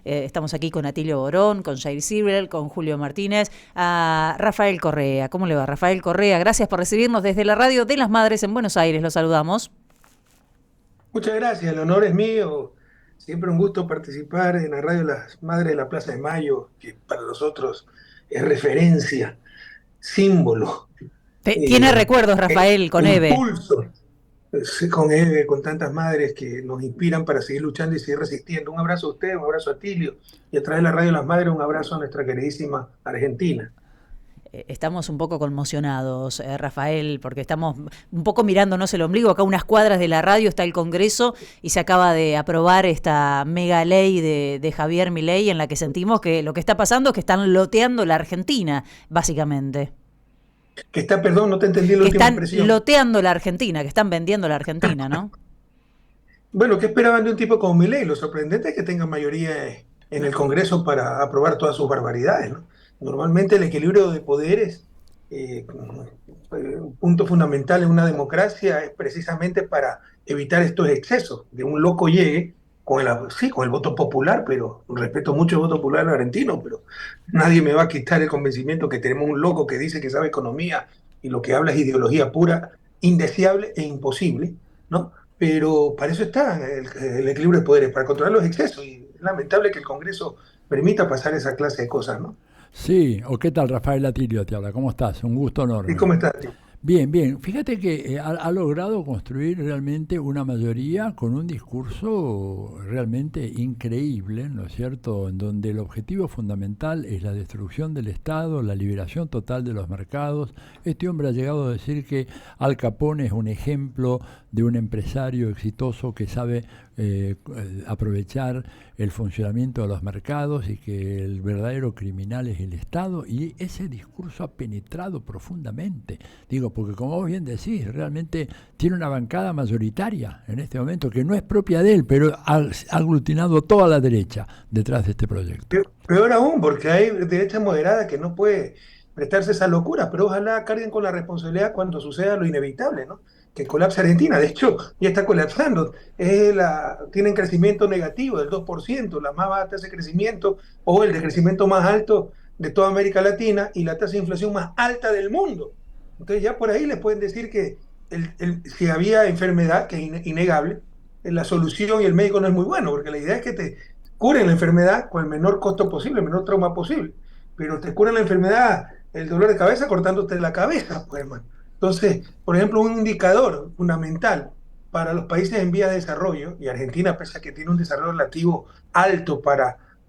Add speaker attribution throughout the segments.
Speaker 1: Estamos aquí con Atilio Borón, con Jair Sibel, con Julio Martínez, a Rafael Correa. ¿Cómo le va, Rafael Correa? Gracias por recibirnos desde la Radio de las Madres en Buenos Aires. Los saludamos.
Speaker 2: Muchas gracias, el honor es mío. Siempre un gusto participar en la radio de las Madres de la Plaza de Mayo, que para nosotros es referencia, símbolo,
Speaker 1: Tiene
Speaker 2: eh,
Speaker 1: recuerdos, Rafael, con Eve.
Speaker 2: impulso, sí, con Eve, con tantas madres que nos inspiran para seguir luchando y seguir resistiendo. Un abrazo a usted, un abrazo a Tilio, y a través de la radio de las Madres un abrazo a nuestra queridísima Argentina.
Speaker 1: Estamos un poco conmocionados, Rafael, porque estamos un poco mirándonos el ombligo. Acá a unas cuadras de la radio está el Congreso y se acaba de aprobar esta mega ley de Javier Milei en la que sentimos que lo que está pasando es que están loteando la Argentina, básicamente.
Speaker 2: Que está, perdón, no te entendí la
Speaker 1: Que
Speaker 2: última
Speaker 1: están
Speaker 2: expresión.
Speaker 1: loteando la Argentina, que están vendiendo la Argentina, ¿no?
Speaker 2: Bueno, ¿qué esperaban de un tipo como Milei? Lo sorprendente es que tenga mayoría en el Congreso para aprobar todas sus barbaridades, ¿no? Normalmente el equilibrio de poderes, un punto fundamental en una democracia, es precisamente para evitar estos excesos, de un loco llegue sí, con el voto popular, pero respeto mucho el voto popular argentino, pero nadie me va a quitar el convencimiento que tenemos un loco que dice que sabe economía y lo que habla es ideología pura, indeseable e imposible, ¿no? Pero para eso está el equilibrio de poderes, para controlar los excesos. Y es lamentable que el Congreso permita pasar esa clase de cosas, ¿no?
Speaker 3: Sí, o qué tal, Rafael Atilio te habla, ¿cómo estás? Un gusto
Speaker 2: ¿Y
Speaker 3: enorme.
Speaker 2: cómo está, tío?
Speaker 3: Bien, bien. Fíjate que ha logrado construir realmente una mayoría con un discurso realmente increíble, ¿no es cierto? En donde el objetivo fundamental es la destrucción del Estado, la liberación total de los mercados. Este hombre ha llegado a decir que Al Capone es un ejemplo de un empresario exitoso que sabe aprovechar el funcionamiento de los mercados y que el verdadero criminal es el Estado, y ese discurso ha penetrado profundamente. Digo, porque como vos bien decís, realmente tiene una bancada mayoritaria en este momento que no es propia de él, pero ha aglutinado toda la derecha detrás de este proyecto.
Speaker 2: Peor aún, porque hay derecha moderada que no puede prestarse esa locura, pero ojalá carguen con la responsabilidad cuando suceda lo inevitable, ¿no? Que colapse Argentina. De hecho, ya está colapsando. Tienen crecimiento negativo del 2%, la más baja tasa de crecimiento o el de crecimiento más alto de toda América Latina y la tasa de inflación más alta del mundo. Entonces ya por ahí les pueden decir que si había enfermedad, que es innegable, la solución y el médico no es muy bueno, porque la idea es que te curen la enfermedad con el menor costo posible, el menor trauma posible. Pero te curan la enfermedad, el dolor de cabeza, cortándote la cabeza, pues, hermano. Entonces, por ejemplo, un indicador fundamental para los países en vías de desarrollo, y Argentina, pese a que tiene un desarrollo relativo alto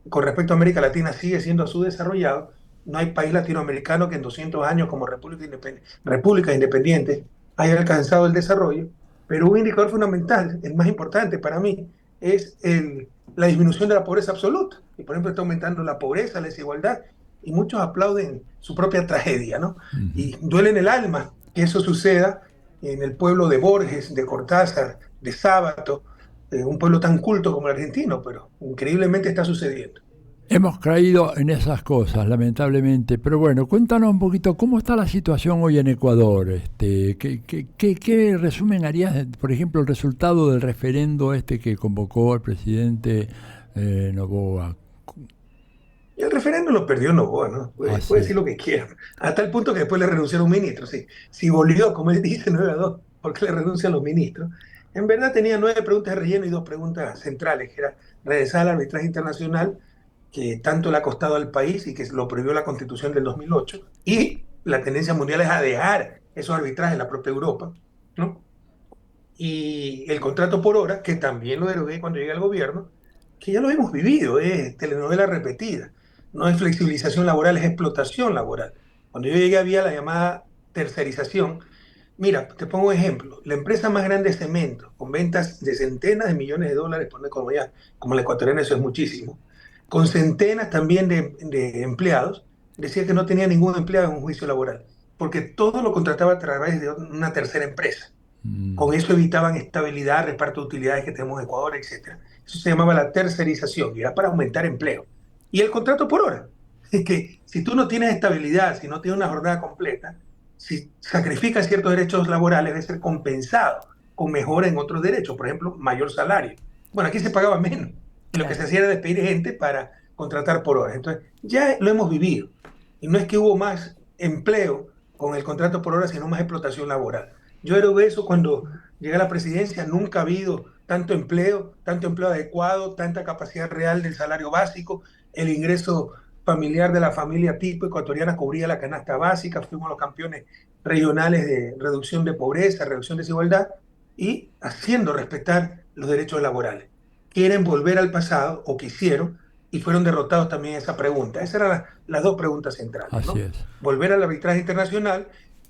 Speaker 2: con respecto a América Latina, sigue siendo subdesarrollado. No hay país latinoamericano que en 200 años como república independiente haya alcanzado el desarrollo, pero un indicador fundamental, el más importante para mí, es la disminución de la pobreza absoluta. Y por ejemplo está aumentando la pobreza, la desigualdad, y muchos aplauden su propia tragedia, ¿no?
Speaker 3: Uh -huh.
Speaker 2: Y duele en el alma que eso suceda en el pueblo de Borges, de Cortázar, de Sábato, un pueblo tan culto como el argentino, pero increíblemente está sucediendo.
Speaker 3: Hemos caído en esas cosas, lamentablemente. Pero bueno, cuéntanos un poquito cómo está la situación hoy en Ecuador. ¿Qué resumen harías, por ejemplo, el resultado del referendo que convocó el presidente Noboa?
Speaker 2: Y el referéndum lo perdió Noboa, ¿no?
Speaker 3: Ah,
Speaker 2: Puede
Speaker 3: sí.
Speaker 2: decir lo que quiera. Hasta el punto que después le renunciaron un ministro. Sí. Si volvió, como él dice, 9-2, ¿por qué le renuncian los ministros? En verdad tenía 9 preguntas de relleno y 2 preguntas centrales, que era regresar al arbitraje internacional, que tanto le ha costado al país y que lo prohibió la Constitución del 2008, y la tendencia mundial es a dejar esos arbitrajes en la propia Europa, ¿no? Y el contrato por hora, que también lo derogué cuando llegué al gobierno, que ya lo hemos vivido, es telenovela repetida. No es flexibilización laboral, es explotación laboral. Cuando yo llegué había la llamada tercerización. Mira, te pongo un ejemplo. La empresa más grande de cemento, con ventas de centenas de millones de dólares por una economía como la ecuatoriana, eso es muchísimo, con centenas también de empleados, decía que no tenía ningún empleado en un juicio laboral, porque todo lo contrataba a través de una tercera empresa.
Speaker 3: Mm.
Speaker 2: Con eso evitaban estabilidad, reparto de utilidades que tenemos en Ecuador, etcétera. Eso se llamaba la tercerización y era para aumentar empleo. Y el contrato por hora. Es que si tú no tienes estabilidad, si no tienes una jornada completa, si sacrificas ciertos derechos laborales, debe ser compensado con mejora en otros derechos, por ejemplo, mayor salario. Bueno, aquí se pagaba menos. Y lo que se hacía era despedir gente para contratar por horas. Entonces, ya lo hemos vivido. Y no es que hubo más empleo con el contrato por hora, sino más explotación laboral. Yo era eso cuando llegué a la presidencia, nunca ha habido tanto empleo adecuado, tanta capacidad real del salario básico, el ingreso familiar de la familia tipo ecuatoriana cubría la canasta básica, fuimos los campeones regionales de reducción de pobreza, reducción de desigualdad y haciendo respetar los derechos laborales. Quieren volver al pasado, o quisieron, y fueron derrotados también en esa pregunta. Esas eran las dos preguntas centrales, ¿no?
Speaker 3: Así es.
Speaker 2: Volver al arbitraje internacional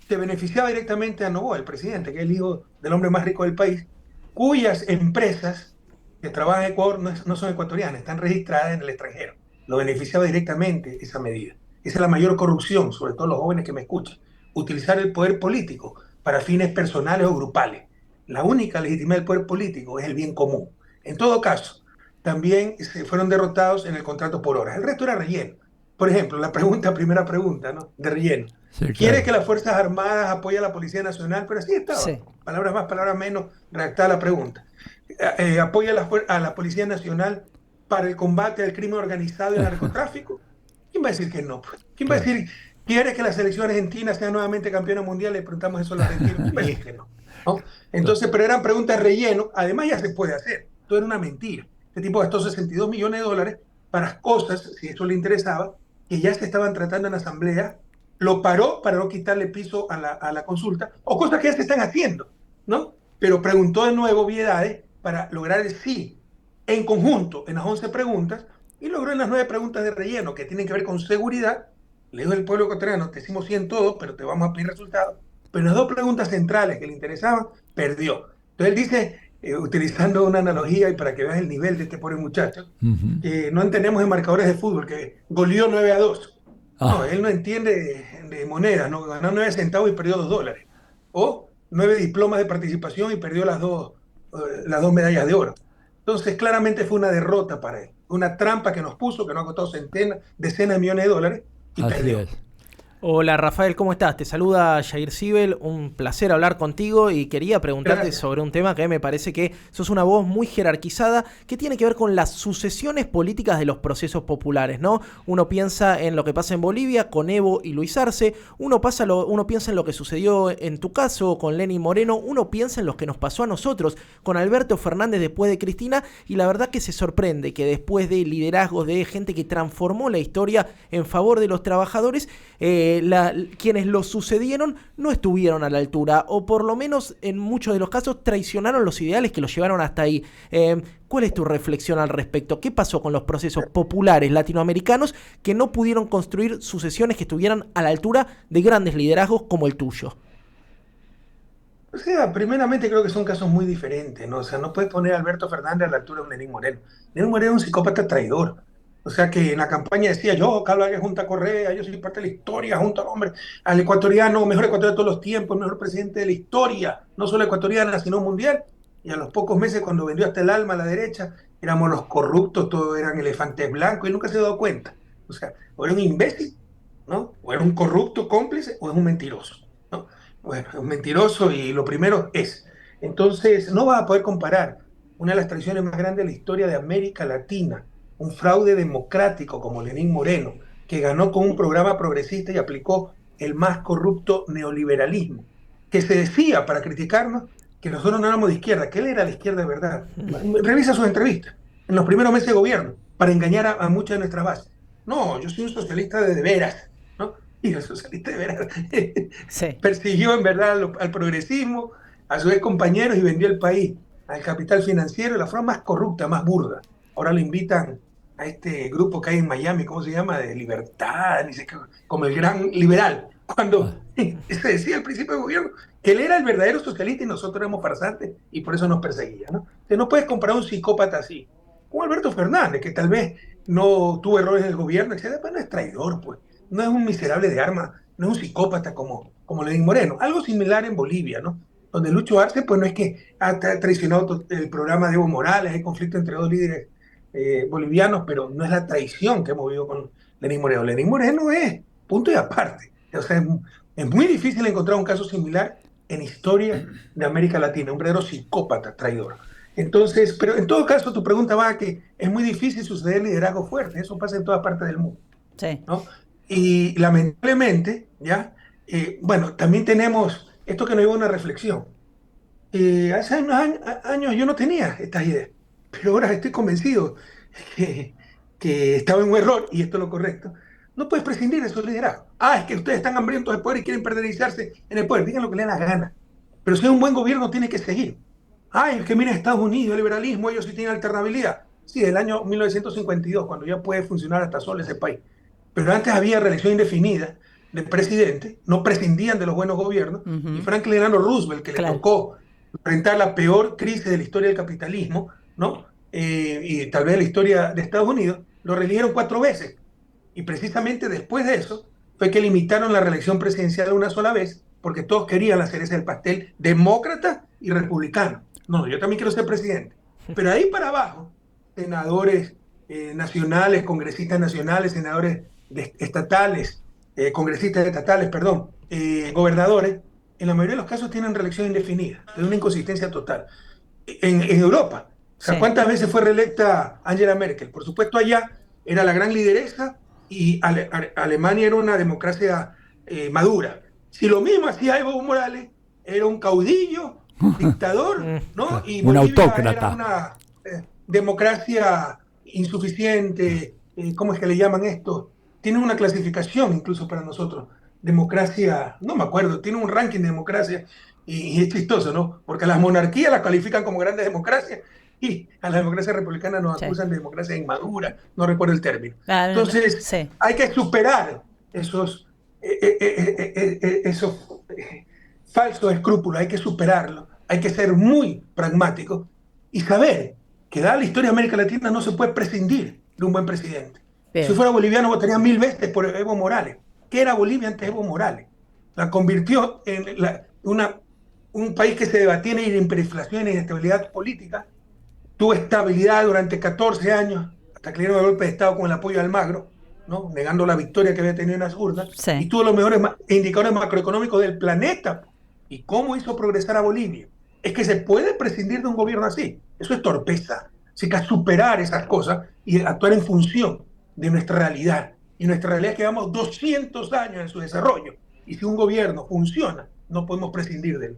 Speaker 2: que beneficiaba directamente a Noboa, el presidente, que es el hijo del hombre más rico del país, cuyas empresas que trabajan en Ecuador no son ecuatorianas, están registradas en el extranjero. Lo beneficiaba directamente esa medida. Esa es la mayor corrupción, sobre todo los jóvenes que me escuchan. Utilizar el poder político para fines personales o grupales. La única legitimidad del poder político es el bien común. En todo caso, también se fueron derrotados en el contrato por horas. El resto era relleno. Por ejemplo, primera pregunta, ¿no? De relleno.
Speaker 3: Sí,
Speaker 2: Quiere
Speaker 3: claro.
Speaker 2: que las Fuerzas Armadas apoyen a la Policía Nacional, pero así estaba.
Speaker 1: Sí.
Speaker 2: Palabras más, palabras menos, redactada la pregunta. Apoya a la Policía Nacional para el combate al crimen organizado y el narcotráfico. ¿Quién va a decir que no? ¿Quién va a decir, quiere que la selección argentina sea nuevamente campeona mundial? Le preguntamos eso a los argentinos. ¿Quién va a decir que no? ¿No? Entonces, pero eran preguntas de relleno. Además, ya se puede hacer. Todo era una mentira. Este tipo gastó $62 millones para cosas, si eso le interesaba, que ya se estaban tratando en la Asamblea. Lo paró para no quitarle piso a la consulta, o cosas que ya se están haciendo, ¿no? Pero preguntó de nuevo obviedades para lograr el sí en conjunto en las 11 preguntas y logró en las 9 preguntas de relleno que tienen que ver con seguridad. Le dijo el pueblo ecuatoriano, te decimos sí en todo, pero te vamos a pedir resultados. Pero las 2 preguntas centrales que le interesaban, perdió. Entonces él dice, utilizando una analogía y para que veas el nivel de este pobre muchacho, que no entendemos en marcadores de fútbol, que goleó 9-2. No, él no entiende de monedas, ¿no? Ganó 9 centavos y perdió $2. O 9 diplomas de participación y perdió las dos medallas de oro. Entonces, claramente fue una derrota para él. Una trampa que nos puso, que nos ha costado decenas de millones de dólares y
Speaker 3: Así
Speaker 2: perdió.
Speaker 3: es.
Speaker 4: Hola Rafael, ¿cómo estás? Te saluda Jair Sibel, un placer hablar contigo y quería preguntarte
Speaker 2: Gracias.
Speaker 4: sobre un tema que a mí me parece que sos una voz muy jerarquizada que tiene que ver con las sucesiones políticas de los procesos populares, ¿no? Uno piensa en lo que pasa en Bolivia con Evo y Luis Arce, uno piensa en lo que sucedió en tu caso con Lenín Moreno, uno piensa en lo que nos pasó a nosotros con Alberto Fernández después de Cristina y la verdad que se sorprende que después de liderazgos de gente que transformó la historia en favor de los trabajadores, quienes lo sucedieron no estuvieron a la altura o por lo menos en muchos de los casos traicionaron los ideales que los llevaron hasta ahí. ¿Cuál es tu reflexión al respecto? ¿Qué pasó con los procesos populares latinoamericanos que no pudieron construir sucesiones que estuvieran a la altura de grandes liderazgos como el tuyo?
Speaker 2: O sea, primeramente creo que son casos muy diferentes, ¿no? O sea, no puedes poner a Alberto Fernández a la altura de un Lenín Moreno. Lenín Moreno es un psicópata traidor. O sea, que en la campaña decía, yo, Carlos Arias junto a Correa, yo soy parte de la historia, junto al hombre, al ecuatoriano, mejor ecuatoriano de todos los tiempos, el mejor presidente de la historia, no solo ecuatoriana, sino mundial. Y a los pocos meses, cuando vendió hasta el alma a la derecha, éramos los corruptos, todos eran elefantes blancos, y nunca se dio cuenta. O sea, o era un imbécil, ¿no? O era un corrupto cómplice, o es un mentiroso, ¿no? Bueno, es un mentiroso y lo primero es. Entonces, no vas a poder comparar una de las traiciones más grandes de la historia de América Latina, un fraude democrático como Lenín Moreno, que ganó con un programa progresista y aplicó el más corrupto neoliberalismo, que se decía para criticarnos que nosotros no éramos de izquierda, que él era de izquierda de verdad. Revisa sus entrevistas en los primeros meses de gobierno para engañar a muchas de nuestras bases. No, yo soy un socialista de veras, ¿no? Y el socialista de veras
Speaker 1: Sí.
Speaker 2: persiguió en verdad al progresismo, a sus ex compañeros y vendió el país al capital financiero de la forma más corrupta, más burda. Ahora lo invitan a este grupo que hay en Miami, ¿cómo se llama? De libertad, ni sé qué, como el gran liberal, cuando se decía al principio del gobierno que él era el verdadero socialista y nosotros éramos farsantes y por eso nos perseguía, ¿no? Entonces no puedes comparar un psicópata así con Alberto Fernández, que tal vez no tuvo errores en el gobierno, etcétera, pero no es traidor, pues. No es un miserable de armas, no es un psicópata como Lenín Moreno. Algo similar en Bolivia, ¿no? Donde Lucho Arce, pues no es que ha traicionado el programa de Evo Morales, hay conflicto entre dos líderes bolivianos, pero no es la traición que hemos vivido con Lenín Moreno. Lenín Moreno es punto y aparte. O sea, es muy difícil encontrar un caso similar en historia de América Latina, un verdadero psicópata traidor. Entonces, pero en todo caso, tu pregunta va a que es muy difícil suceder liderazgo fuerte. Eso pasa en todas partes del mundo,
Speaker 1: Sí,
Speaker 2: ¿no? Y lamentablemente, ¿ya? Bueno, también tenemos esto que nos lleva a una reflexión. Hace unos años yo no tenía estas ideas, pero ahora estoy convencido que, que estaba en un error y esto es lo correcto. No puedes prescindir de esos liderazgos. Es que ustedes están hambrientos de poder y quieren permanecerse en el poder. Digan lo que les dé la gana. Pero si hay un buen gobierno, tiene que seguir. Es que mira Estados Unidos, el liberalismo, ellos sí tienen alternabilidad. Sí, del año 1952, cuando ya puede funcionar hasta solo ese país. Pero antes había reelección indefinida de presidente, no prescindían de los buenos gobiernos, y Franklin Delano Roosevelt, que le
Speaker 1: claro.
Speaker 2: tocó enfrentar la peor crisis de la historia del capitalismo, ¿no? Y tal vez de la historia de Estados Unidos, lo reeligieron 4 veces. Y precisamente después de eso fue que limitaron la reelección presidencial una sola vez, porque todos querían la cereza del pastel, demócrata y republicano. No, yo también quiero ser presidente. Pero ahí para abajo, senadores nacionales, congresistas nacionales, senadores estatales, congresistas estatales, perdón, gobernadores, en la mayoría de los casos tienen reelección indefinida, es una inconsistencia total. En Europa, o sea,
Speaker 1: Sí.
Speaker 2: ¿cuántas veces fue reelecta Angela Merkel? Por supuesto, allá era la gran lideresa y Alemania era una democracia madura. Si lo mismo hacía Evo Morales, era un caudillo, dictador, ¿no? Y
Speaker 3: Un
Speaker 2: Bolivia
Speaker 3: autócrata.
Speaker 2: era una democracia insuficiente, ¿cómo es que le llaman esto? Tiene una clasificación incluso para nosotros. Democracia, no me acuerdo, tiene un ranking de democracia y es chistoso, ¿no? Porque a las monarquías las califican como grandes democracias y a la democracia republicana nos acusan de democracia inmadura, no recuerdo el término. Entonces,
Speaker 1: Sí.
Speaker 2: hay que superar esos falsos escrúpulos, hay que superarlos, hay que ser muy pragmáticos y saber que dada la historia de América Latina no se puede prescindir de un buen presidente.
Speaker 1: Bien.
Speaker 2: Si fuera boliviano votaría 1000 veces por Evo Morales. ¿Qué era Bolivia antes de Evo Morales? La convirtió en un país que se debatía en hiperinflación y inestabilidad política. Tuvo estabilidad durante 14 años, hasta que le dieron el golpe de Estado con el apoyo de Almagro, ¿no? Negando la victoria que había tenido en las urnas,
Speaker 1: Sí.
Speaker 2: y tuvo los mejores indicadores macroeconómicos del planeta. ¿Y cómo hizo progresar a Bolivia? Es que se puede prescindir de un gobierno así. Eso es torpeza. Así que superar esas cosas y actuar en función de nuestra realidad. Y nuestra realidad es que llevamos 200 años en su desarrollo. Y si un gobierno funciona, no podemos prescindir de él.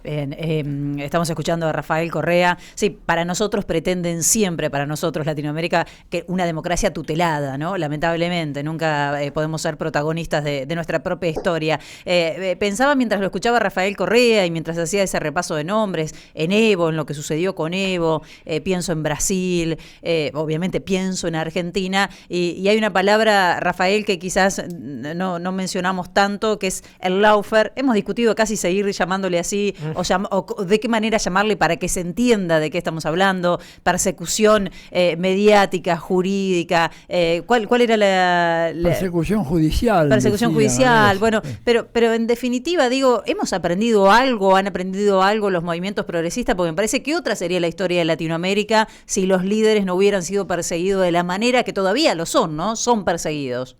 Speaker 1: Bien, estamos escuchando a Rafael Correa. Sí, para nosotros pretenden siempre, para nosotros Latinoamérica, que una democracia tutelada, ¿no? Lamentablemente, nunca podemos ser protagonistas de nuestra propia historia. Pensaba mientras lo escuchaba Rafael Correa y mientras hacía ese repaso de nombres, en Evo, en lo que sucedió con Evo, pienso en Brasil, obviamente pienso en Argentina, y hay una palabra, Rafael, que quizás no mencionamos tanto, que es el lawfare. Hemos discutido casi seguir llamándole así, o de qué manera llamarle para que se entienda de qué estamos hablando, persecución mediática, jurídica, ¿cuál era la
Speaker 3: persecución judicial?
Speaker 1: Persecución judicial, bueno, pero en definitiva, digo, ¿hemos aprendido algo, han aprendido algo los movimientos progresistas? Porque me parece que otra sería la historia de Latinoamérica si los líderes no hubieran sido perseguidos de la manera que todavía lo son, ¿no? Son perseguidos.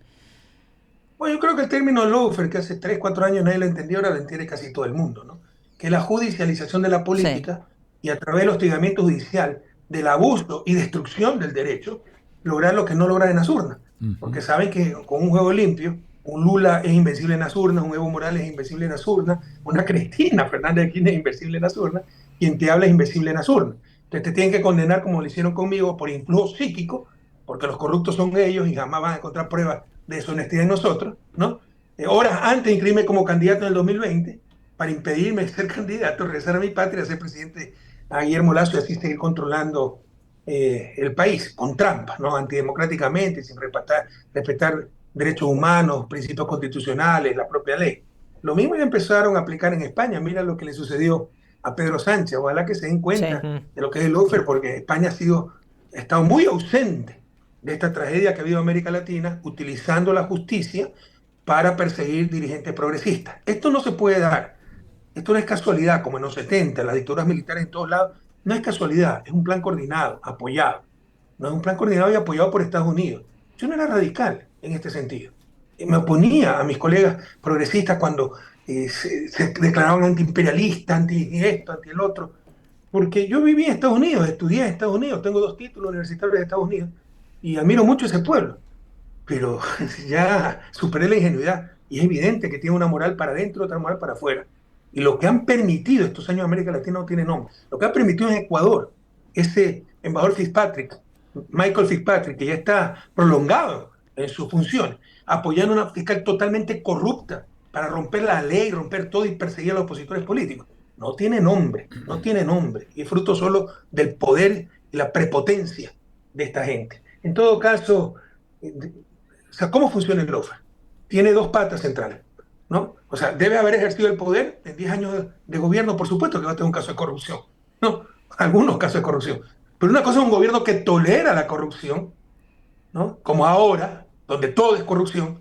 Speaker 2: Bueno, yo creo que el término lawfare, que hace 3, 4 años nadie lo entendió, ahora lo entiende casi todo el mundo, ¿no? Que es la judicialización de la política y a través del hostigamiento judicial, del abuso y destrucción del derecho, lograr lo que no logran en las urnas. Porque saben que con un juego limpio, un Lula es invencible en las urnas, un Evo Morales es invencible en las urnas, una Cristina Fernández de Kirchner es invencible en las urnas, quien te habla es invencible en las urnas. Entonces te tienen que condenar como lo hicieron conmigo por influjo psíquico, porque los corruptos son ellos y jamás van a encontrar pruebas de deshonestidad en nosotros, ¿no? Horas antes de inscribirme como candidato en el 2020, para impedirme ser candidato, regresar a mi patria, ser presidente a Guillermo Lasso y así seguir controlando el país con trampa, ¿no? Antidemocráticamente, sin respetar derechos humanos, principios constitucionales, la propia ley. Lo mismo ya empezaron a aplicar en España. Mira lo que le sucedió a Pedro Sánchez. Ojalá que se den cuenta de lo que es el lawfare, porque España ha estado muy ausente de esta tragedia que ha habido en América Latina, utilizando la justicia para perseguir dirigentes progresistas. Esto no se puede dar. Esto no es casualidad, como en los 70, las dictaduras militares en todos lados. No es casualidad, es un plan coordinado, apoyado. No es un plan coordinado y apoyado por Estados Unidos. Yo no era radical en este sentido. Me oponía a mis colegas progresistas cuando se declaraban antiimperialistas, anti esto, anti el otro. porque yo viví en Estados Unidos, estudié en Estados Unidos, tengo 2 títulos universitarios de Estados Unidos y admiro mucho ese pueblo, pero ya superé la ingenuidad y es evidente que tiene una moral para adentro y otra moral para afuera. Y lo que han permitido estos años en América Latina no tiene nombre. Lo que han permitido en Ecuador, ese embajador Fitzpatrick, Michael Fitzpatrick, que ya está prolongado en sus funciones, apoyando a una fiscal totalmente corrupta para romper la ley, romper todo y perseguir a los opositores políticos. No tiene nombre, no tiene nombre. Y es fruto solo del poder y la prepotencia de esta gente. En todo caso, o sea, ¿cómo funciona el lawfare? Tiene 2 patas centrales, ¿no? O sea, debe haber ejercido el poder en 10 años de gobierno, por supuesto que va a tener un caso de corrupción, ¿no? Algunos casos de corrupción. Pero una cosa es un gobierno que tolera la corrupción, ¿no? Como ahora, donde todo es corrupción,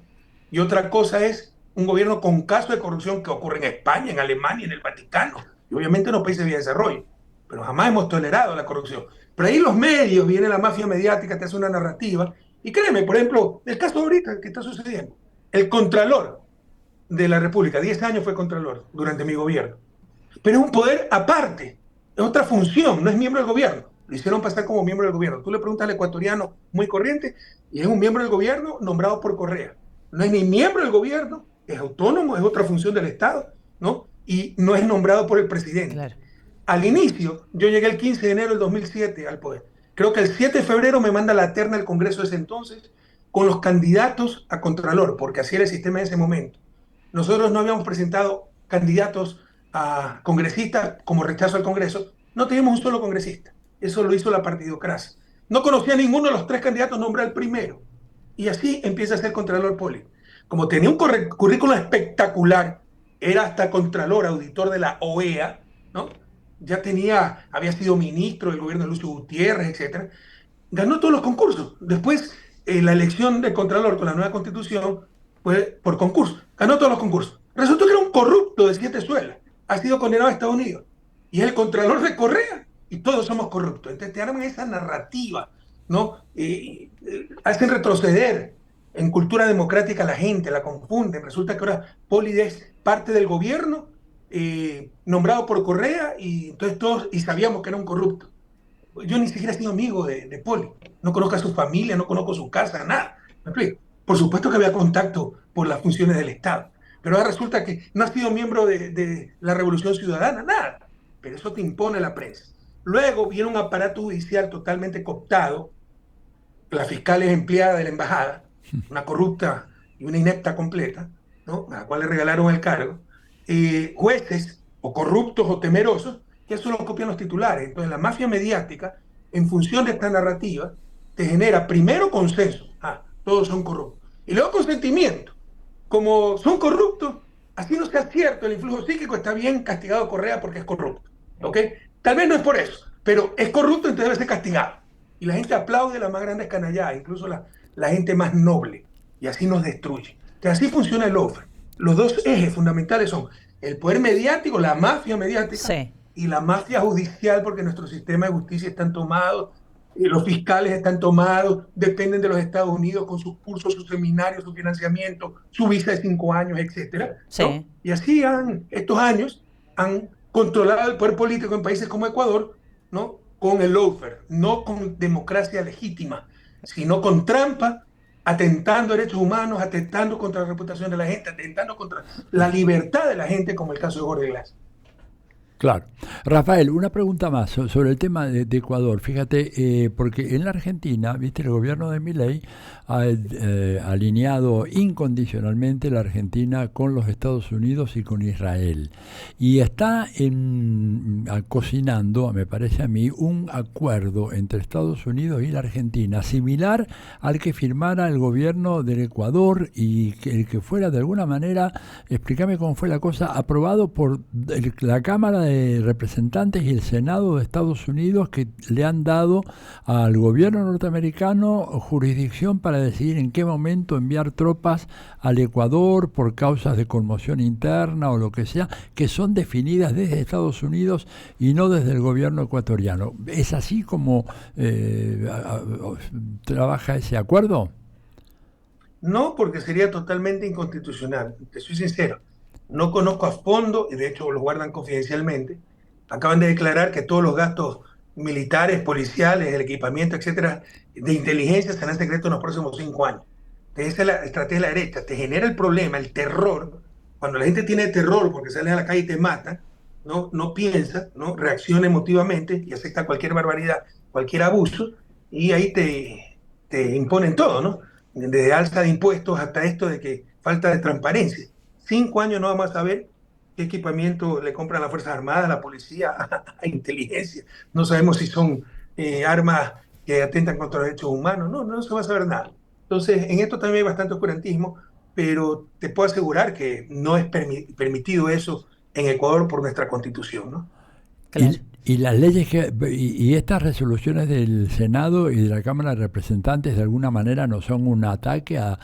Speaker 2: y otra cosa es un gobierno con casos de corrupción que ocurre en España, en Alemania, en el Vaticano, y obviamente en los países de desarrollo, pero jamás hemos tolerado la corrupción. Pero ahí los medios, viene la mafia mediática, te hace una narrativa, y créeme, por ejemplo, el caso ahorita que está sucediendo, el Contralor de la República, 10 años fue Contralor durante mi gobierno, pero es un poder aparte, es otra función, no es miembro del gobierno. Lo hicieron pasar como miembro del gobierno. Tú le preguntas al ecuatoriano muy corriente y es un miembro del gobierno nombrado por Correa. No es ni miembro del gobierno, es autónomo, es otra función del Estado, ¿no? Y no es nombrado por el presidente.
Speaker 1: Claro.
Speaker 2: Al inicio, yo llegué el 15 de enero del 2007 al poder. Creo que el 7 de febrero me manda la terna del Congreso de ese entonces con los candidatos a Contralor, porque así era el sistema en ese momento. Nosotros no habíamos presentado candidatos a congresistas como rechazo al Congreso, no teníamos un solo congresista. Eso lo hizo la partidocracia. No conocía a ninguno de los 3 candidatos, nombré al primero. Y así empieza a ser Contralor Poli. Como tenía un currículum espectacular, era hasta Contralor, auditor de la OEA, ¿no? Ya había sido ministro del gobierno de Lucio Gutiérrez, etcétera. Ganó todos los concursos. Después, la elección de Contralor con la nueva constitución fue por concurso. Ganó todos los concursos. Resultó que era un corrupto de 7 suelas. Ha sido condenado a Estados Unidos. Y es el Contralor de Correa. Y todos somos corruptos. Entonces te arman esa narrativa, ¿no? Hacen retroceder en cultura democrática a la gente, la confunden. Resulta que ahora Poli es parte del gobierno, nombrado por Correa, y entonces todos, y sabíamos que era un corrupto. Yo ni siquiera he sido amigo de Poli. No conozco a su familia, no conozco su casa, nada. ¿Me explico? Por supuesto que había contacto por las funciones del Estado. Pero ahora resulta que no ha sido miembro de la Revolución Ciudadana, nada. Pero eso te impone la prensa. Luego viene un aparato judicial totalmente cooptado. La fiscal es empleada de la embajada, una corrupta y una inepta completa, ¿no? A la cual le regalaron el cargo. Jueces o corruptos o temerosos, que eso lo copian los titulares. Entonces la mafia mediática, en función de esta narrativa, te genera primero consenso. Todos son corruptos. Y luego consentimiento. Como son corruptos, así no sea cierto, el influjo psíquico está bien castigado Correa porque es corrupto. ¿Ok? Tal vez no es por eso, pero es corrupto, entonces debe ser castigado. Y la gente aplaude las más grandes canalladas, incluso la gente más noble. Y así nos destruye. Entonces así funciona el lawfare. Los 2 ejes fundamentales son el poder mediático, la mafia mediática,
Speaker 1: Sí.
Speaker 2: y la mafia judicial, porque nuestro sistema de justicia están tomados, los fiscales están tomados, dependen de los Estados Unidos con sus cursos, sus seminarios, su financiamiento, su visa de 5 años, etcétera,
Speaker 1: Sí.
Speaker 2: ¿no? Y así estos años han controlado el poder político en países como Ecuador, ¿no? Con el lawfare, no con democracia legítima, sino con trampa, atentando derechos humanos, atentando contra la reputación de la gente, atentando contra la libertad de la gente, como el caso de Jorge Glass.
Speaker 3: Claro. Rafael, una pregunta más sobre el tema de Ecuador. Fíjate, porque en la Argentina, viste, el gobierno de Milei ha alineado incondicionalmente la Argentina con los Estados Unidos y con Israel. Y está cocinando, me parece a mí, un acuerdo entre Estados Unidos y la Argentina, similar al que firmara el gobierno del Ecuador y el que fuera de alguna manera, explícame cómo fue la cosa, aprobado por la Cámara de Representantes y el Senado de Estados Unidos, que le han dado al gobierno norteamericano jurisdicción para decidir en qué momento enviar tropas al Ecuador por causas de conmoción interna o lo que sea, que son definidas desde Estados Unidos y no desde el gobierno ecuatoriano. ¿Es así como trabaja ese acuerdo?
Speaker 2: No, porque sería totalmente inconstitucional. Te soy sincero. No conozco a fondo, y de hecho lo guardan confidencialmente, acaban de declarar que todos los gastos militares, policiales, el equipamiento, etcétera, de inteligencia serán secretos en los próximos 5 años. Entonces, esa es la estrategia de la derecha. Te genera el problema, el terror. Cuando la gente tiene terror porque sales a la calle y te matan, no piensa, no reacciona emotivamente y acepta cualquier barbaridad, cualquier abuso, y ahí te imponen todo, ¿no? Desde alza de impuestos hasta esto de que falta de transparencia. 5 años no vamos a saber qué equipamiento le compran las Fuerzas Armadas, la policía, a inteligencia. No sabemos si son armas que atentan contra los derechos humanos. No se va a saber nada. Entonces, en esto también hay bastante oscurantismo, pero te puedo asegurar que no es permitido eso en Ecuador por nuestra constitución, ¿no?
Speaker 1: Claro.
Speaker 3: Y las leyes y estas resoluciones del Senado y de la Cámara de Representantes de alguna manera no son un ataque a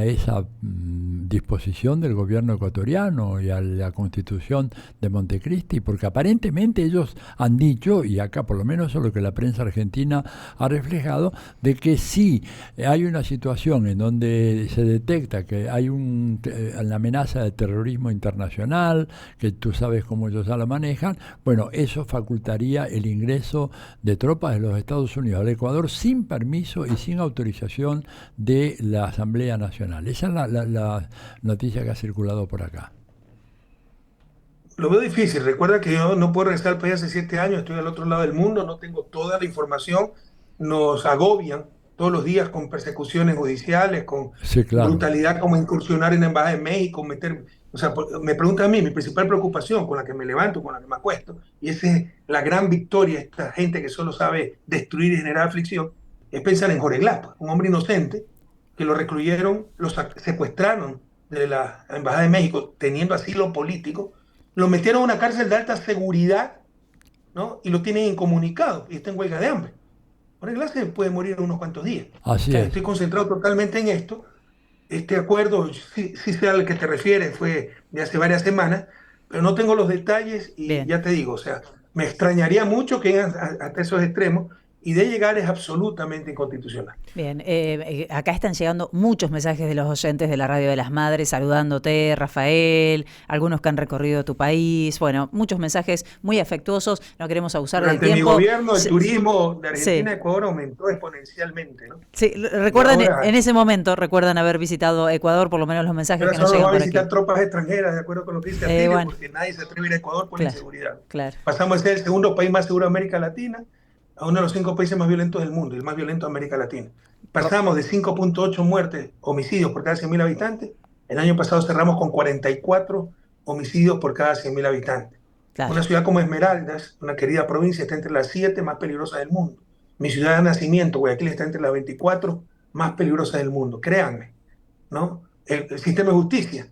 Speaker 3: esa disposición del gobierno ecuatoriano y a la Constitución de Montecristi, porque aparentemente ellos han dicho, y acá por lo menos eso es lo que la prensa argentina ha reflejado, de que sí hay una situación en donde se detecta que hay la amenaza de terrorismo internacional, que tú sabes cómo ellos ya la manejan, bueno, eso facultaría el ingreso de tropas de los Estados Unidos al Ecuador sin permiso y sin autorización de la Asamblea Nacional. Esa es la noticia que ha circulado por acá.
Speaker 2: Lo veo difícil. Recuerda que yo no puedo regresar al país hace 7 años, estoy al otro lado del mundo, no tengo toda la información, nos agobian todos los días con persecuciones judiciales, con
Speaker 3: Sí, claro.
Speaker 2: brutalidad como incursionar en la Embajada de México, o sea, me preguntan a mí, mi principal preocupación con la que me levanto, con la que me acuesto, y esa es la gran victoria de esta gente que solo sabe destruir y generar aflicción, es pensar en Jorge Glass, un hombre inocente que lo recluyeron, lo secuestraron de la Embajada de México teniendo asilo político, lo metieron a una cárcel de alta seguridad, ¿no? Y lo tienen incomunicado y está en huelga de hambre. Jorge Glass se puede morir en unos cuantos días.
Speaker 3: Así es.
Speaker 2: Estoy concentrado totalmente en esto. Este acuerdo, sí sé al que te refieres, fue de hace varias semanas, pero no tengo los detalles y
Speaker 1: Bien.
Speaker 2: ya te digo, o sea, me extrañaría mucho que lleguen hasta esos extremos y de llegar es absolutamente inconstitucional.
Speaker 1: Bien, acá están llegando muchos mensajes de los oyentes de la Radio de las Madres saludándote, Rafael, algunos que han recorrido tu país, bueno, muchos mensajes muy afectuosos, no queremos abusar del
Speaker 2: Durante mi
Speaker 1: tiempo.
Speaker 2: gobierno, el turismo de
Speaker 1: Sí.
Speaker 2: Argentina a Ecuador aumentó exponencialmente, ¿no?
Speaker 1: Sí, recuerdan,
Speaker 2: ahora-
Speaker 1: en ese momento recuerdan haber visitado Ecuador, por lo menos los mensajes
Speaker 2: Ahora
Speaker 1: que nos
Speaker 2: solo
Speaker 1: llegan
Speaker 2: va a
Speaker 1: por
Speaker 2: visitar
Speaker 1: aquí.
Speaker 2: tropas extranjeras, de acuerdo con lo que dice Atilio,
Speaker 1: Bueno.
Speaker 2: porque nadie se atreve a ir a Ecuador por la
Speaker 1: Claro,
Speaker 2: inseguridad.
Speaker 1: claro.
Speaker 2: Pasamos a ser el segundo país más seguro de América Latina a uno de los 5 países más violentos del mundo, y el más violento de América Latina. Pasamos de 5.8 muertes, homicidios por cada 100.000 habitantes. El año pasado cerramos con 44 homicidios por cada 100.000 habitantes.
Speaker 1: Claro.
Speaker 2: Una ciudad como Esmeraldas, una querida provincia, está entre las 7 más peligrosas del mundo. Mi ciudad de nacimiento, Guayaquil, está entre las 24 más peligrosas del mundo. Créanme, ¿no? El sistema de justicia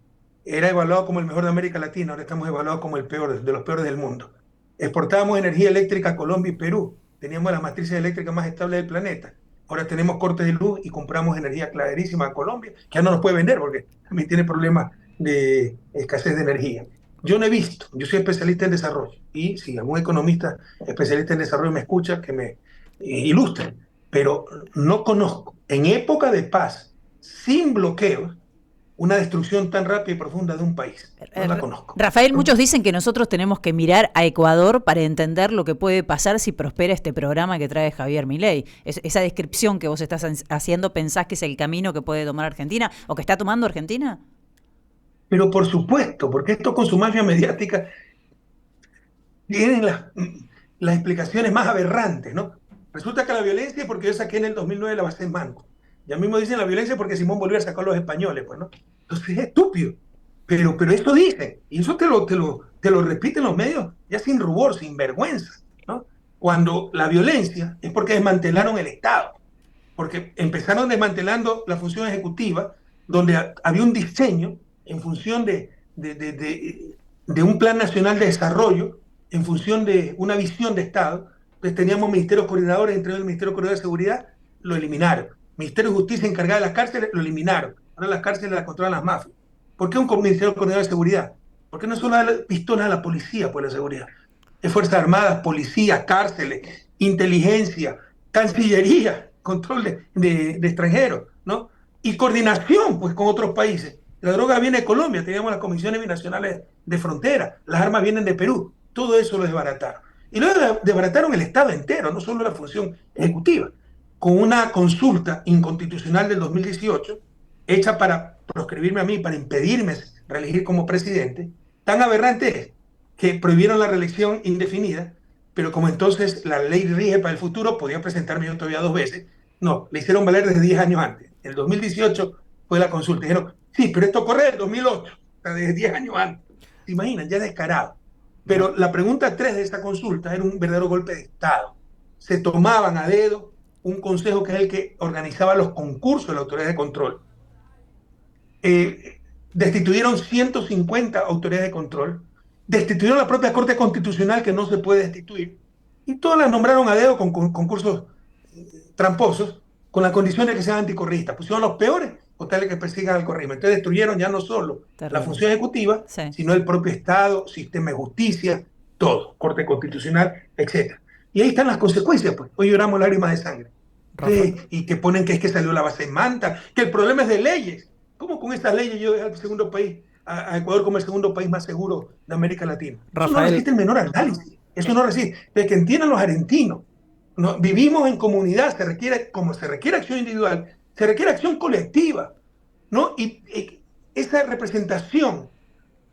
Speaker 2: era evaluado como el mejor de América Latina, ahora estamos evaluados como el peor, de los peores del mundo. Exportábamos energía eléctrica a Colombia y Perú, teníamos las matrices eléctricas más estables del planeta. Ahora tenemos cortes de luz y compramos energía clarísima a Colombia, que ya no nos puede vender porque también tiene problemas de escasez de energía. Yo no he visto, yo soy especialista en desarrollo, y si algún economista especialista en desarrollo me escucha, que me ilustre, pero no conozco en época de paz, sin bloqueos, una destrucción tan rápida y profunda de un país. No la conozco.
Speaker 1: Rafael, muchos dicen que nosotros tenemos que mirar a Ecuador para entender lo que puede pasar si prospera este programa que trae Javier Milei. Esa descripción que vos estás haciendo, ¿pensás que es el camino que puede tomar Argentina o que está tomando Argentina?
Speaker 2: Pero por supuesto, porque esto con su mafia mediática tienen las explicaciones más aberrantes, ¿no? Resulta que la violencia es porque yo saqué en el 2009 la base en Manco. Ya mismo dicen la violencia porque Simón Bolívar sacó a los españoles, pues, ¿no? Entonces es estúpido. Pero esto dicen, y eso te lo repiten los medios, ya sin rubor, sin vergüenza, ¿no? Cuando la violencia es porque desmantelaron el Estado, porque empezaron desmantelando la función ejecutiva, donde había un diseño en función de un plan nacional de desarrollo, en función de una visión de Estado. Entonces teníamos ministerios coordinadores, entre ellos el Ministerio Coordinador de Seguridad, lo eliminaron. Ministerio de Justicia encargado de las cárceles, lo eliminaron. Ahora las cárceles las controlan las mafias. ¿Por qué un Ministerio Coordinador de Seguridad? ¿Por qué no solo da pistolas a la policía por la seguridad? Es Fuerzas Armadas, policía, cárceles, inteligencia, cancillería, control de extranjeros, ¿no? Y coordinación, pues, con otros países. La droga viene de Colombia, teníamos las comisiones binacionales de frontera, las armas vienen de Perú. Todo eso lo desbarataron. Y luego desbarataron el Estado entero, no solo la función ejecutiva, con una consulta inconstitucional del 2018, hecha para proscribirme a mí, para impedirme reelegir como presidente. Tan aberrante es que prohibieron la reelección indefinida, pero como entonces la ley rige para el futuro, podía presentarme yo todavía 2 veces. No, le hicieron valer desde 10 años antes. En el 2018 fue la consulta. Dijeron, sí, pero esto corre del 2008, o sea, desde 10 años antes. ¿Se imaginan? Ya descarado. Pero la pregunta 3 de esta consulta era un verdadero golpe de Estado. Se tomaban a dedo un consejo que es el que organizaba los concursos de la autoridad de control. Destituyeron 150 autoridades de control, destituyeron la propia Corte Constitucional, que no se puede destituir, y todas las nombraron a dedo con concursos tramposos, con la condición de que sean anticorreístas. Pusieron los peores con tal de que persigan al correísmo. Entonces destruyeron ya no solo la función ejecutiva, sino el propio Estado, sistema de justicia, todo, Corte Constitucional, etc. Y ahí están las consecuencias, pues. Hoy lloramos lágrimas de sangre. Y que ponen que es que salió la base en Manta, que el problema es de leyes. ¿Cómo con estas leyes yo dejé al segundo país, a Ecuador como el segundo país más seguro de América Latina? Rafael, eso no resiste el menor análisis. Eso no resiste. De que entiendan los argentinos. No, vivimos en comunidad, como se requiere acción individual, se requiere acción colectiva, ¿no? Y esa representación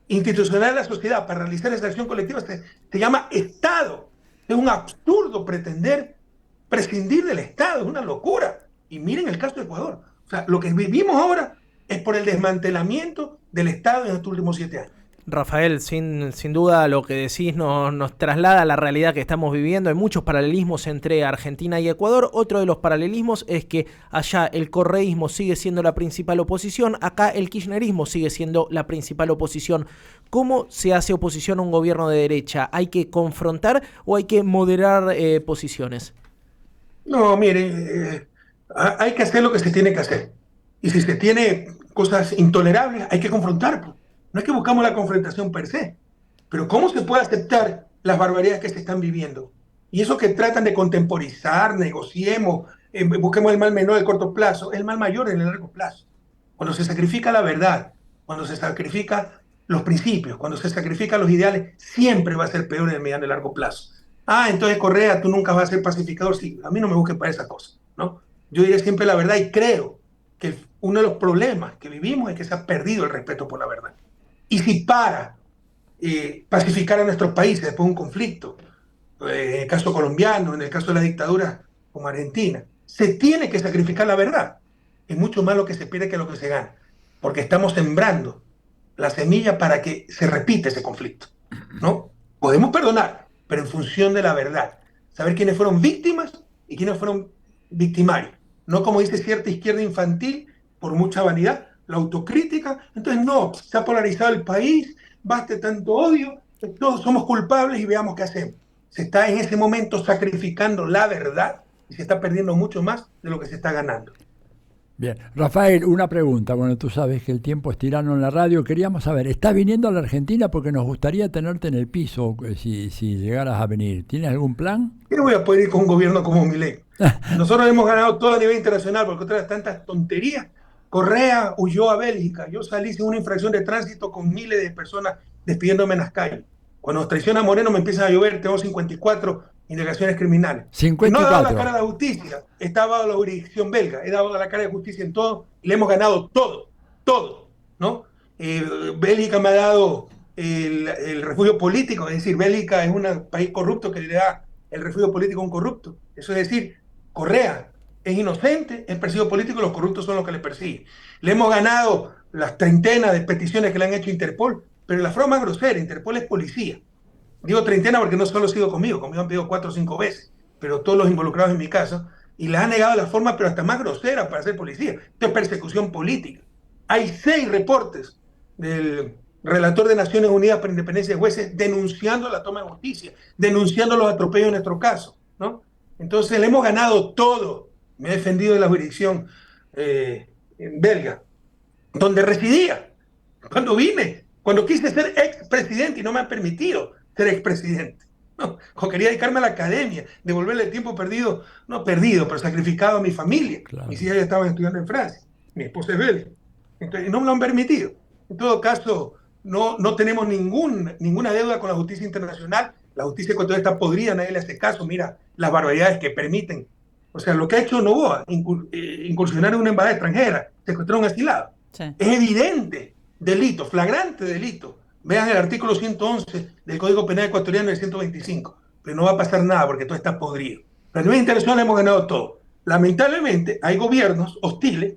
Speaker 2: institucional de la sociedad para realizar esa acción colectiva se llama Estado. Es un absurdo pretender prescindir del Estado, es una locura. Y miren el caso de Ecuador. O sea, lo que vivimos ahora es por el desmantelamiento del Estado en estos últimos 7 años.
Speaker 4: Rafael, sin duda lo que decís nos traslada a la realidad que estamos viviendo. Hay muchos paralelismos entre Argentina y Ecuador. Otro de los paralelismos es que allá el correísmo sigue siendo la principal oposición, acá el kirchnerismo sigue siendo la principal oposición. ¿Cómo se hace oposición a un gobierno de derecha? ¿Hay que confrontar o hay que moderar posiciones?
Speaker 2: No, mire, hay que hacer lo que se tiene que hacer. Y si se tiene cosas intolerables, hay que confrontar. No es que buscamos la confrontación per se, pero ¿cómo se puede aceptar las barbaridades que se están viviendo? Y eso que tratan de contemporizar, negociemos, busquemos el mal menor del corto plazo, el mal mayor en el largo plazo. Cuando se sacrifica la verdad, cuando se sacrifica los principios, cuando se sacrifican los ideales, siempre va a ser peor en el mediano y largo plazo. Entonces Correa, tú nunca vas a ser pacificador. Sí, a mí no me busques para esa cosa, ¿no? Yo diré siempre la verdad y creo que uno de los problemas que vivimos es que se ha perdido el respeto por la verdad. Y si para pacificar a nuestros países después de un conflicto, en el caso colombiano, en el caso de la dictadura como Argentina, se tiene que sacrificar la verdad. Es mucho más lo que se pierde que lo que se gana, porque estamos sembrando la semilla para que se repita ese conflicto, ¿no? Podemos perdonar, pero en función de la verdad. Saber quiénes fueron víctimas y quiénes fueron victimarios. No como dice cierta izquierda infantil, por mucha vanidad, la autocrítica. Entonces no, se ha polarizado el país, baste tanto odio, todos somos culpables y veamos qué hacemos. Se está en ese momento sacrificando la verdad y se está perdiendo mucho más de lo que se está ganando.
Speaker 3: Bien, Rafael, una pregunta. Bueno, tú sabes que el tiempo es tirano en la radio. Queríamos saber, ¿estás viniendo a la Argentina? Porque nos gustaría tenerte en el piso si llegaras a venir. ¿Tienes algún plan?
Speaker 2: Yo no voy a poder ir con un gobierno como Milei. Nosotros hemos ganado todo a nivel internacional porque otras tantas tonterías. Correa huyó a Bélgica. Yo salí sin una infracción de tránsito con miles de personas despidiéndome en las calles. Cuando nos traiciona Moreno me empieza a llover, tengo 54 indagaciones criminales.
Speaker 3: 54.
Speaker 2: No he dado la cara a la justicia, está bajo la jurisdicción belga, he dado la cara de justicia en todo y le hemos ganado todo, ¿no? Bélgica me ha dado el refugio político, es decir, Bélgica es un país corrupto que le da el refugio político a un corrupto. Eso es decir, Correa es inocente, es perseguido político y los corruptos son los que le persiguen. Le hemos ganado las treintenas de peticiones que le han hecho Interpol, pero la forma más grosera, Interpol es policía. Digo treintena porque no solo ha sido conmigo han pedido 4 o 5 veces, pero todos los involucrados en mi caso, y les han negado la forma, pero hasta más grosera para ser policía. Esto es persecución política. Hay 6 reportes del relator de Naciones Unidas para Independencia de Jueces denunciando la toma de justicia, denunciando los atropellos en nuestro caso, ¿no? Entonces le hemos ganado todo. Me he defendido de la jurisdicción belga, donde residía, cuando quise ser expresidente y no me han permitido ser expresidente. No, o quería dedicarme a la academia, devolverle el tiempo perdido, no perdido, pero sacrificado a mi familia. Claro. Mis hijas ya estaban estudiando en Francia, mi esposa es belga, entonces no me lo han permitido. En todo caso, no tenemos ninguna deuda con la justicia internacional. La justicia ecuatoriana está podrida, nadie le hace caso. Mira las barbaridades que permiten. O sea, lo que ha hecho Noboa, incursionar en una embajada extranjera, secuestrar a un asilado.
Speaker 1: Sí.
Speaker 2: Es evidente delito, flagrante delito. Vean el artículo 111 del Código Penal ecuatoriano y el 125. Pero no va a pasar nada porque todo está podrido. Pero a nivel internacional hemos ganado todo. Lamentablemente hay gobiernos hostiles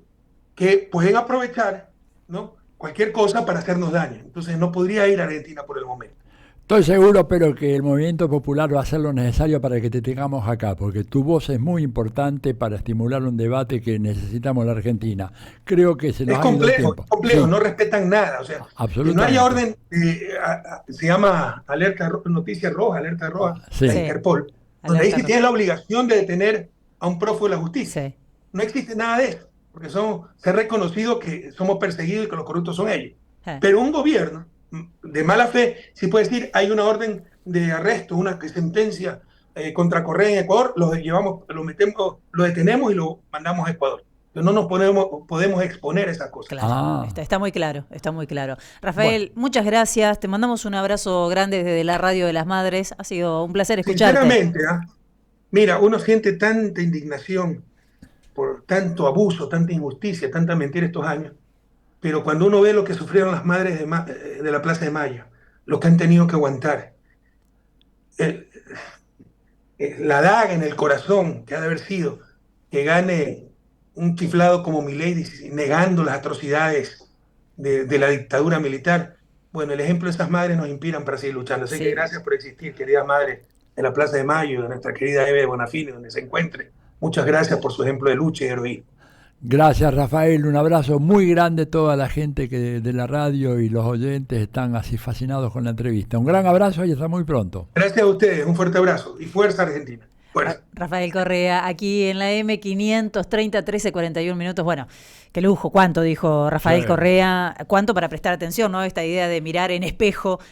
Speaker 2: que pueden aprovechar, ¿no?, cualquier cosa para hacernos daño. Entonces no podría ir a Argentina por el momento.
Speaker 3: Estoy seguro, pero que el movimiento popular va a hacer lo necesario para que te tengamos acá, porque tu voz es muy importante para estimular un debate que necesitamos en la Argentina. Creo que se nos ha ido el tiempo.
Speaker 2: Es complejo,
Speaker 3: Sí.
Speaker 2: no respetan nada. O sea, que no haya orden, se llama noticia roja, alerta roja,
Speaker 3: Sí.
Speaker 2: la
Speaker 1: Sí.
Speaker 2: Interpol, donde ahí sí tiene la obligación de detener a un prófugo de la justicia.
Speaker 1: Sí.
Speaker 2: No existe nada de eso, porque se ha reconocido que somos perseguidos y que los corruptos son ellos. Pero un gobierno de mala fe sí puede decir, hay una orden de arresto, una sentencia contra Correa en Ecuador, lo detenemos y lo mandamos a Ecuador. No nos podemos exponer a esas cosas.
Speaker 1: Claro, está muy claro, está muy claro. Rafael, muchas gracias, te mandamos un abrazo grande desde la Radio de las Madres, ha sido un placer escucharte.
Speaker 2: Sinceramente, mira, uno siente tanta indignación por tanto abuso, tanta injusticia, tanta mentira estos años, pero cuando uno ve lo que sufrieron las madres de la Plaza de Mayo, lo que han tenido que aguantar, la daga en el corazón que ha de haber sido que gane un chiflado como Milei negando las atrocidades de la dictadura militar. Bueno, el ejemplo de esas madres nos inspiran para seguir luchando. Así que gracias por existir, queridas madres de la Plaza de Mayo, de nuestra querida Eve de Bonafini, donde se encuentre. Muchas gracias por su ejemplo de lucha y heroísmo.
Speaker 3: Gracias, Rafael. Un abrazo muy grande a toda la gente que de la radio y los oyentes están así fascinados con la entrevista. Un gran abrazo y hasta muy pronto.
Speaker 2: Gracias a ustedes. Un fuerte abrazo. Y fuerza, Argentina. Fuerza.
Speaker 1: Rafael Correa, aquí en la M530, 13:41 minutos. Bueno, qué lujo. ¿Cuánto dijo Rafael Correa? ¿Cuánto para prestar atención, ¿no? Esta idea de mirar en espejo a